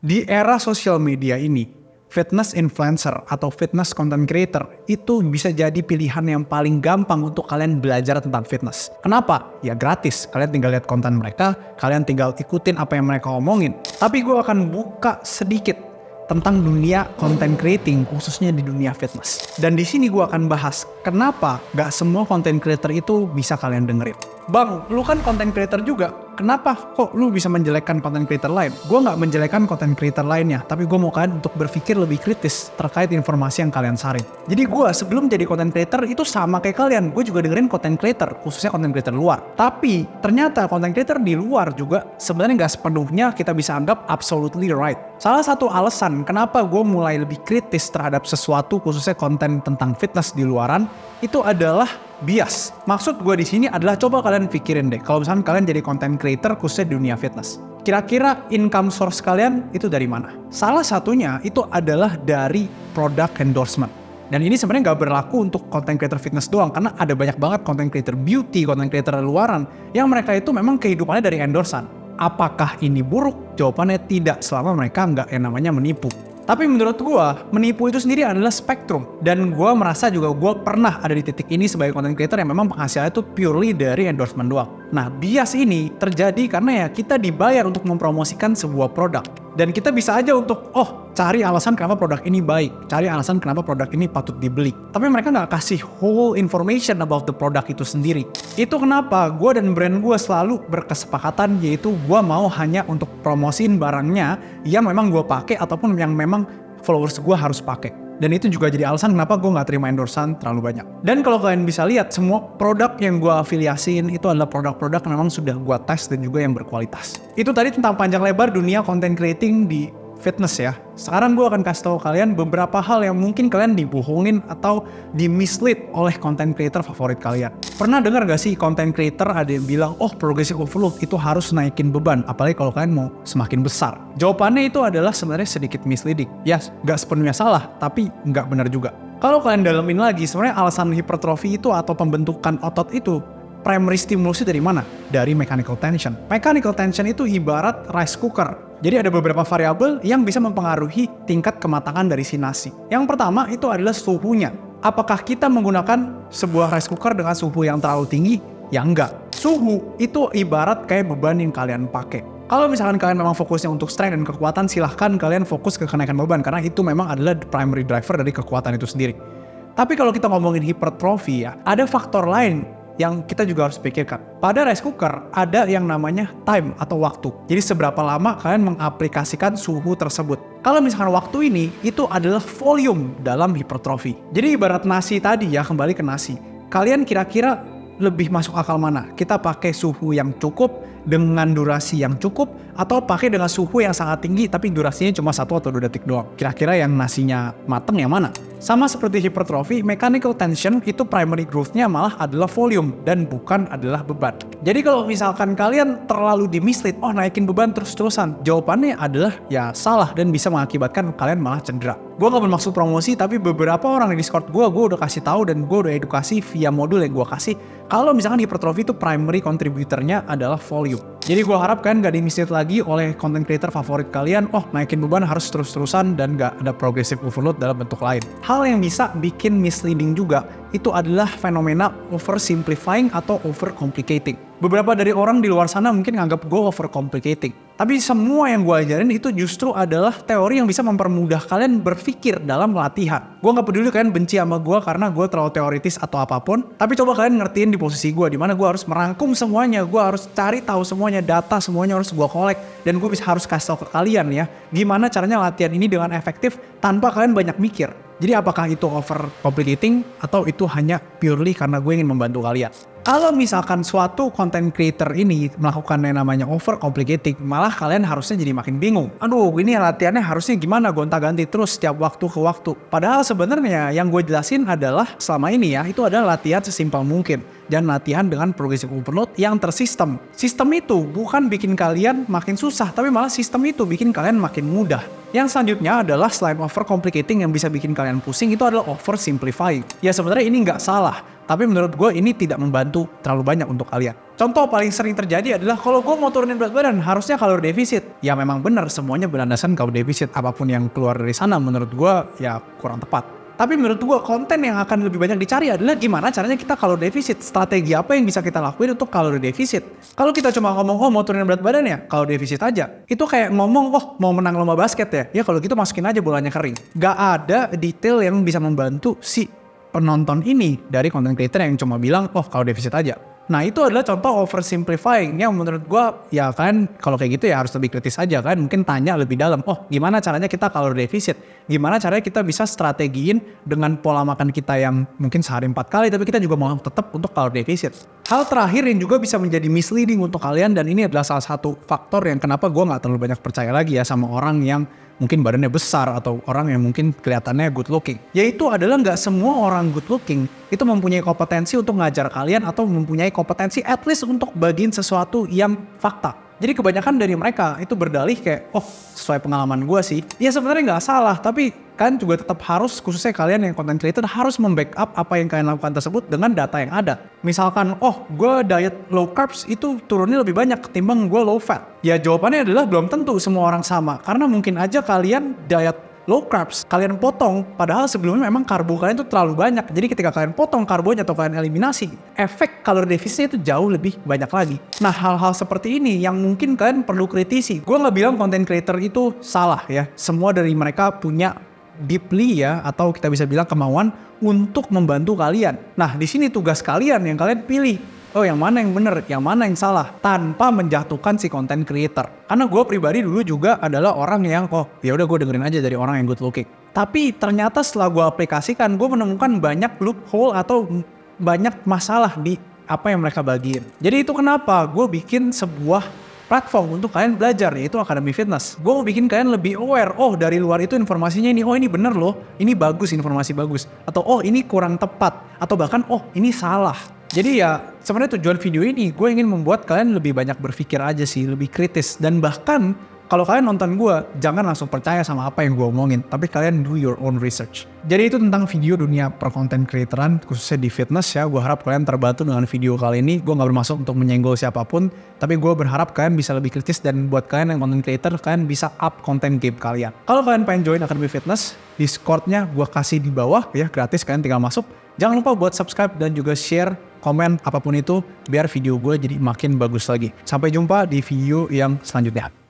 Di era sosial media ini, fitness influencer atau fitness content creator itu bisa jadi pilihan yang paling gampang untuk kalian belajar tentang fitness. Kenapa? Ya gratis, kalian tinggal lihat konten mereka, kalian tinggal ikutin apa yang mereka omongin. Tapi gue akan buka sedikit tentang dunia content creating, khususnya di dunia fitness. Dan di sini gue akan bahas kenapa gak semua content creator itu bisa kalian dengerin. Bang, lu kan content creator juga. Kenapa kok lu bisa menjelekkan content creator lain? Gue gak menjelekkan content creator lainnya, tapi gue mau kalian untuk berpikir lebih kritis terkait informasi yang kalian saring. Jadi gue sebelum jadi content creator itu sama kayak kalian. Gue juga dengerin content creator, khususnya content creator luar. Tapi ternyata content creator di luar juga sebenarnya gak sepenuhnya kita bisa anggap absolutely right. Salah satu alasan kenapa gue mulai lebih kritis terhadap sesuatu, khususnya konten tentang fitness di luaran, itu adalah bias. Maksud gue di sini adalah coba kalian pikirin deh, kalau misalnya kalian jadi content creator khususnya di dunia fitness, kira-kira income source kalian itu dari mana? Salah satunya itu adalah dari product endorsement. Dan ini sebenarnya nggak berlaku untuk content creator fitness doang, karena ada banyak banget content creator beauty, content creator luaran yang mereka itu memang kehidupannya dari endorsan. Apakah ini buruk? Jawabannya tidak, selama mereka nggak yang namanya menipu. Tapi menurut gue, menipu itu sendiri adalah spektrum. Dan gue merasa juga gue pernah ada di titik ini sebagai content creator yang memang penghasilannya itu purely dari endorsement doang. Nah, bias ini terjadi karena ya kita dibayar untuk mempromosikan sebuah produk. Dan kita bisa aja untuk, cari alasan kenapa produk ini baik, cari alasan kenapa produk ini patut dibeli. Tapi mereka nggak kasih whole information about the product itu sendiri. Itu kenapa gue dan brand gue selalu berkesepakatan, yaitu gue mau hanya untuk promosiin barangnya yang memang gue pakai ataupun yang memang followers gue harus pakai. Dan itu juga jadi alasan kenapa gue gak terima endorsan terlalu banyak. Dan kalau kalian bisa lihat, semua produk yang gue afiliasiin itu adalah produk-produk yang memang sudah gue tes dan juga yang berkualitas. Itu tadi tentang panjang lebar dunia content creating di fitness ya. Sekarang gue akan kasih tahu kalian beberapa hal yang mungkin kalian dibohongin atau di-mislead oleh content creator favorit kalian. Pernah dengar gak sih content creator ada yang bilang, progressive overload itu harus naikin beban, apalagi kalau kalian mau semakin besar? Jawabannya itu adalah sebenarnya sedikit misleading. Ya, gak sepenuhnya salah, tapi gak benar juga. Kalau kalian dalemin lagi, sebenarnya alasan hipertrofi itu atau pembentukan otot itu primary stimulus dari mana? Dari mechanical tension. Mechanical tension itu ibarat rice cooker. Jadi ada beberapa variabel yang bisa mempengaruhi tingkat kematangan dari si nasi. Yang pertama itu adalah suhunya. Apakah kita menggunakan sebuah rice cooker dengan suhu yang terlalu tinggi? Ya enggak. Suhu itu ibarat kayak beban yang kalian pakai. Kalau misalkan kalian memang fokusnya untuk strength dan kekuatan, silahkan kalian fokus ke kenaikan beban, karena itu memang adalah primary driver dari kekuatan itu sendiri. Tapi kalau kita ngomongin hipertrofi ya, ada faktor lain yang kita juga harus pikirkan. Pada rice cooker ada yang namanya time atau waktu. Jadi seberapa lama kalian mengaplikasikan suhu tersebut. Kalau misalkan waktu ini itu adalah volume dalam hipertrofi. Jadi ibarat nasi tadi ya, kembali ke nasi. Kalian kira-kira lebih masuk akal mana? Kita pakai suhu yang cukup dengan durasi yang cukup, atau pakai dengan suhu yang sangat tinggi tapi durasinya cuma 1 atau 2 detik doang? Kira-kira yang nasinya mateng yang mana? Sama seperti hipertrofi, mechanical tension itu primary growth-nya malah adalah volume dan bukan adalah beban. Jadi kalau misalkan kalian terlalu di-mislead, naikin beban terus-terusan, jawabannya adalah ya salah dan bisa mengakibatkan kalian malah cedera. Gue gak bermaksud promosi, tapi beberapa orang di Discord gue udah kasih tahu dan gue udah edukasi via modul yang gue kasih, kalau misalkan hipertrofi itu primary contributornya adalah volume. Jadi gue harap kalian gak di-mislead lagi oleh content creator favorit kalian, naikin beban harus terus-terusan dan gak ada progressive overload dalam bentuk lain. Hal yang bisa bikin misleading juga, itu adalah fenomena oversimplifying atau overcomplicating. Beberapa dari orang di luar sana mungkin nganggap gue overcomplicating. Tapi semua yang gue ajarin itu justru adalah teori yang bisa mempermudah kalian berpikir dalam latihan. Gue gak peduli kalian benci sama gue karena gue terlalu teoritis atau apapun. Tapi coba kalian ngertiin di posisi gue, dimana gue harus merangkum semuanya. Gue harus cari tahu semuanya, data semuanya harus gue collect. Dan gue harus kasih tahu ke kalian ya, gimana caranya latihan ini dengan efektif tanpa kalian banyak mikir. Jadi apakah itu overcomplicating atau itu hanya purely karena gue ingin membantu kalian? Kalau misalkan suatu content creator ini melakukan yang namanya overcomplicating, malah kalian harusnya jadi makin bingung. Ini latihannya harusnya gimana, gonta-ganti terus setiap waktu ke waktu. Padahal sebenarnya yang gue jelasin adalah selama ini ya, itu adalah latihan sesimpel mungkin. Dan latihan dengan progressive overload yang tersistem. Sistem itu bukan bikin kalian makin susah, tapi malah sistem itu bikin kalian makin mudah. Yang selanjutnya adalah selain overcomplicating yang bisa bikin kalian pusing, itu adalah oversimplifying. Ya sebenarnya ini nggak salah. Tapi menurut gue ini tidak membantu terlalu banyak untuk kalian. Contoh paling sering terjadi adalah kalau gue mau turunin berat badan, harusnya kalori defisit. Ya memang benar, semuanya berlandaskan kalori defisit. Apapun yang keluar dari sana menurut gue ya kurang tepat. Tapi menurut gue konten yang akan lebih banyak dicari adalah gimana caranya kita kalori defisit. Strategi apa yang bisa kita lakuin untuk kalori defisit. Kalau kita cuma ngomong, oh mau turunin berat badan ya, kalori defisit aja. Itu kayak ngomong, oh mau menang lomba basket ya. Ya kalau gitu masukin aja bolanya kering. Gak ada detail yang bisa membantu si penonton ini dari content creator yang cuma bilang, oh kalori defisit aja. Nah itu adalah contoh oversimplifying yang menurut gue ya kan kalau kayak gitu ya harus lebih kritis aja kan. Mungkin tanya lebih dalam, oh gimana caranya kita kalori defisit, gimana caranya kita bisa strategiin dengan pola makan kita yang mungkin sehari 4 kali tapi kita juga mau tetap untuk kalori defisit. Hal terakhir yang juga bisa menjadi misleading untuk kalian, dan ini adalah salah satu faktor yang kenapa gue gak terlalu banyak percaya lagi ya sama orang yang mungkin badannya besar atau orang yang mungkin kelihatannya good looking. Yaitu adalah gak semua orang good looking itu mempunyai kompetensi untuk ngajar kalian atau mempunyai kompetensi at least untuk bagiin sesuatu yang fakta. Jadi kebanyakan dari mereka itu berdalih kayak, oh sesuai pengalaman gue sih. Ya sebenarnya gak salah, tapi kan juga tetap harus, khususnya kalian yang content creator harus membackup apa yang kalian lakukan tersebut dengan data yang ada. Misalkan, oh gue diet low carbs itu turunnya lebih banyak ketimbang gue low fat. Ya jawabannya adalah belum tentu semua orang sama. Karena mungkin aja kalian diet low carbs, kalian potong, padahal sebelumnya memang karbo kalian tuh terlalu banyak. Jadi ketika kalian potong karbonya atau kalian eliminasi, efek kalori defisitnya itu jauh lebih banyak lagi. Nah hal-hal seperti ini yang mungkin kalian perlu kritisi. Gue gak bilang content creator itu salah ya. Semua dari mereka punya deeply ya, atau kita bisa bilang kemauan untuk membantu kalian. Nah di sini tugas kalian yang kalian pilih. Oh yang mana yang benar, yang mana yang salah, tanpa menjatuhkan si content creator. Karena gue pribadi dulu juga adalah orang yang, oh ya udah gue dengerin aja dari orang yang good looking. Tapi ternyata setelah gue aplikasikan, gue menemukan banyak loophole atau banyak masalah di apa yang mereka bagiin. Jadi itu kenapa gue bikin sebuah platform untuk kalian belajar, yaitu Academy Fitness. Gue mau bikin kalian lebih aware, oh dari luar itu informasinya ini, oh ini bener loh, ini bagus, informasi bagus. Atau oh ini kurang tepat, atau bahkan oh ini salah. Jadi ya sebenarnya tujuan video ini gue ingin membuat kalian lebih banyak berpikir aja sih, lebih kritis. Dan bahkan kalau kalian nonton gue, jangan langsung percaya sama apa yang gue omongin, tapi kalian do your own research. Jadi itu tentang video dunia per-content creatoran, khususnya di fitness ya. Gue harap kalian terbantu dengan video kali ini. Gue gak bermaksud untuk menyenggol siapapun, tapi gue berharap kalian bisa lebih kritis, dan buat kalian yang content creator, kalian bisa up content game kalian. Kalau kalian pengen join Academy Fitness, Discord-nya gue kasih di bawah ya, gratis, kalian tinggal masuk. Jangan lupa buat subscribe dan juga share, komen, apapun itu, biar video gue jadi makin bagus lagi. Sampai jumpa di video yang selanjutnya.